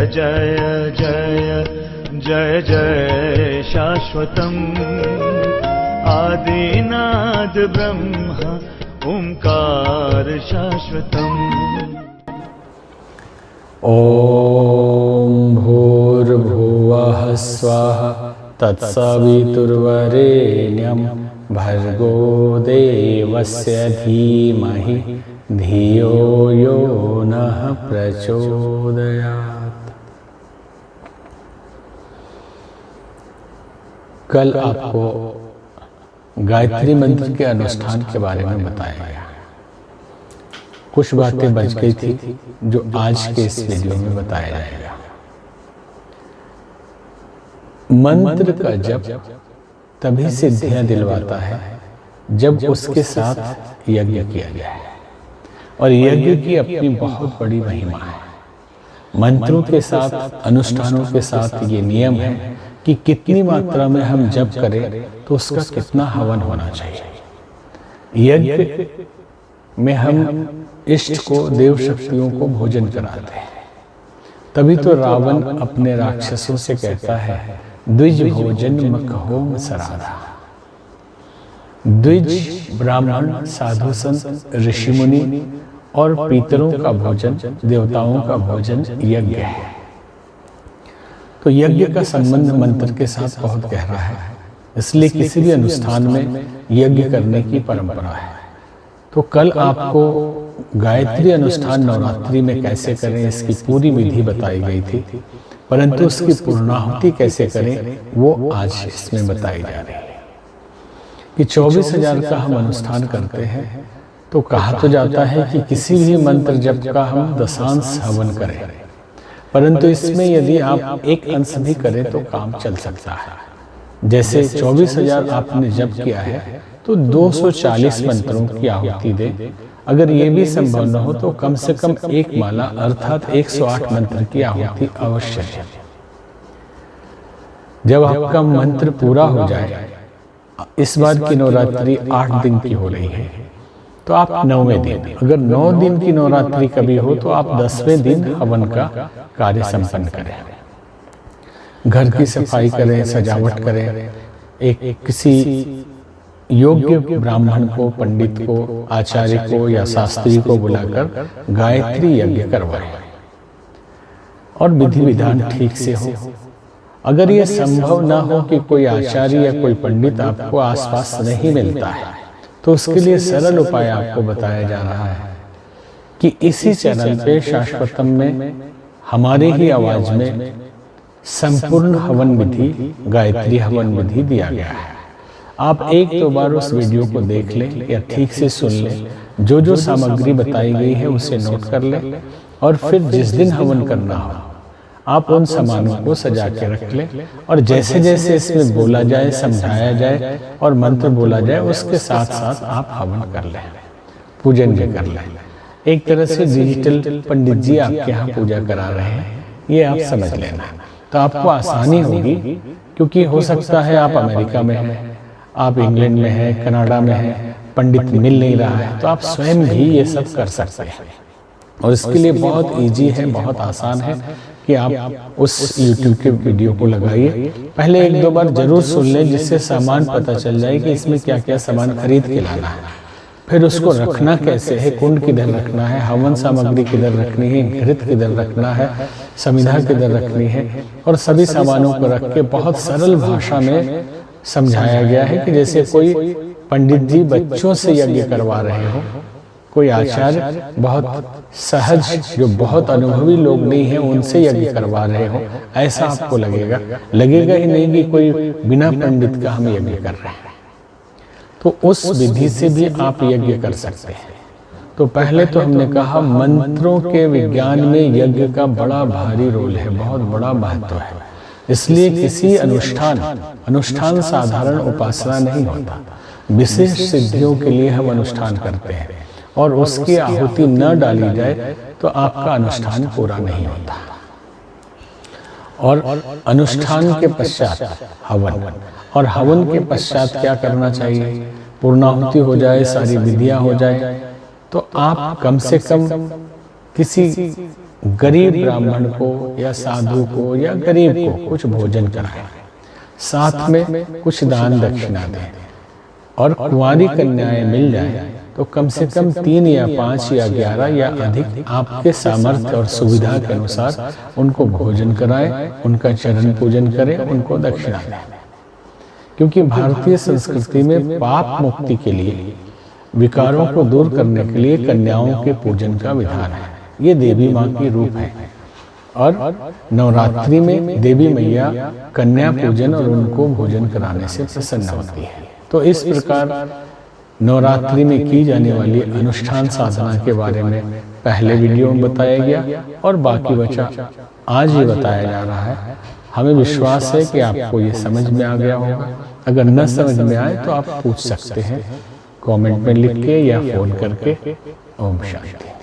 जय जय जय जय शाश्वतम् आदिनाद ब्रह्म ओंकार शाश्वतम्। ॐ भूर्भुवः स्वः तत्सवितुर्वरेण्यं भर्गो देवस्य धीमहि धियो यो नः प्रचोदयात्। कल आपको गायत्री मंत्र के अनुष्ठान के बारे में बताया गया। कुछ बातें बच गई थी जो आज के इस वीडियो में बताया जाएगा। मंत्र का जप तभी सिद्धियां दिलवाता है जब उसके साथ यज्ञ किया जाए, और यज्ञ की अपनी बहुत बड़ी महिमा है। मंत्रों के साथ, अनुष्ठानों के साथ ये नियम है कि कितनी मात्रा में हम जप करें तो उसका कितना हवन होना चाहिए। यज्ञ में हम इष्ट को, देव शक्तियों को भोजन कराते हैं। तभी तो रावण अपने राक्षसों से कहता है द्विज भोजन मखहोम सराधा। द्विज ब्राह्मण, साधु संत, ऋषि मुनि और पितरों का भोजन, देवताओं का भोजन यज्ञ है। तो यज्ञ का संबंध मंत्र के साथ बहुत गहरा है, इसलिए किसी भी अनुष्ठान में यज्ञ करने की परंपरा है। तो कल आपको गायत्री अनुष्ठान नवरात्रि में कैसे करें इसकी पूरी विधि बताई गई थी, परंतु उसकी पूर्णाहुति कैसे करें वो आज इसमें बताई जा रही है। कि 24,000 का हम अनुष्ठान करते हैं तो कहा तो जाता है कि किसी भी मंत्र जप का हम दशांश हवन करें, परंतु इसमें यदि आप एक अंश भी करें तो काम चल सकता है। जैसे 24,000 आपने जप किया है तो 240 मंत्रों की आहुति दें। अगर ये भी संभव न हो तो कम से कम एक माला अर्थात 108 मंत्र की आहुति अवश्य है। जब आपका मंत्र पूरा हो जाए, इस बार की नवरात्रि 8 दिन की हो रही है, तो आप 9वें दिन, अगर 9 दिन की नवरात्रि कभी हो तो आप 10वें दिन हवन का कार्य संपन्न करें। घर की सफाई करें, सजावट करें, एक किसी योग्य ब्राह्मण को, पंडित को, आचार्य को या शास्त्री को बुलाकर गायत्री यज्ञ करवाएं और विधि विधान ठीक से हो। अगर ये संभव ना हो कि कोई आचार्य या कोई पंडित आपको आसपास नहीं मिलता है, तो उसके लिए सरल उपाय आपको बताया जा रहा है कि इसी चैनल पे शाश्वतम में हमारे ही आवाज में संपूर्ण हवन विधि, गायत्री हवन विधि दिया गया है। आप एक दो बार उस वीडियो को देख लें या ठीक से सुन लें। जो जो सामग्री बताई गई है उसे नोट कर लें, और फिर जिस दिन हवन करना हो आप उन सामानों को सजा के रख लें, और जैसे जैसे इसमें बोला जाए, समझाया जाए और मंत्र बोला जाए, उसके साथ साथ आप हवन कर लें, पूजन भी कर लें। एक तरह से डिजिटल पंडित जी आपके यहाँ पूजा करा रहे हैं, ये आप समझ लेना। तो आपको आसानी होगी, क्योंकि हो सकता है आप अमेरिका में हैं, आप इंग्लैंड में हैं, कनाडा में हैं, पंडित मिल नहीं रहा है, तो आप स्वयं भी ये सब कर सकते हैं। और इसके लिए बहुत इजी है, बहुत आसान है कि आप उस YouTube के वीडियो को लगाइए। पहले एक दो बार जरूर सुन लें, जिससे सामान पता चल जाए कि इसमें क्या क्या सामान खरीद के लाना है, फिर उसको रखना कैसे है, कुंड किधर रखना है, हवन सामग्री किधर रखनी है, घृत किधर रखना है, समिधा किधर रखनी है, और सभी सामानों को रख के बहुत सरल भाषा में समझाया गया है कि जैसे कोई पंडित जी बच्चों से यज्ञ करवा रहे हो, कोई आचार्य बहुत सहज, जो बहुत अनुभवी लोग नहीं है, उनसे यज्ञ करवा रहे हो, ऐसा आपको लगेगा ही नहीं कि कोई बिना पंडित का हम यज्ञ कर रहे हैं। तो उस विधि से भी आप यज्ञ कर सकते हैं। तो पहले तो हमने कहा मंत्रों के विज्ञान में यज्ञ का बड़ा भारी रोल है, बहुत बड़ा महत्व है। इसलिए किसी अनुष्ठान साधारण उपासना नहीं होता। विशेष सिद्धियों के लिए हम अनुष्ठान करते हैं, और उसकी आहुति न डाली जाए तो आपका अनुष्ठान पूरा नहीं होता। और अनुष्ठान के पश्चात हवन, और हवन के पश्चात क्या करना चाहिए? पूर्णाहुति हो जाए, सारी विधियां हो जाए, तो आप कम से कम किसी गरीब ब्राह्मण को या साधु को या गरीब को कुछ भोजन कराएं, साथ में कुछ दान दक्षिणा दें। और कुंवारी कन्याएं मिल जाए तो कम से कम 3 या 5 या 11 या अधिक आपके सामर्थ्य और सुविधा के अनुसार उनको भोजन कराएं, उनका चरण पूजन करें, उनको दक्षिणा दें। क्योंकि भारतीय संस्कृति में पाप मुक्ति के लिए, विकारों को दूर करने के लिए कन्याओं के पूजन का विधान है। ये देवी माँ की रूप है और नवरात्रि में देवी मैया कन्या पूजन और उनको भोजन कराने से प्रसन्न होती है। तो इस प्रकार नवरात्रि में की जाने वाली अनुष्ठान साधना के बारे में पहले वीडियो में बताया गया और बाकी बचा आज ही बताया जा रहा है। हमें विश्वास है कि आपको ये समझ में आ गया होगा। अगर न समझ में आए तो आप पूछ सकते हैं कमेंट में लिख के या फोन करके। ओम शांति।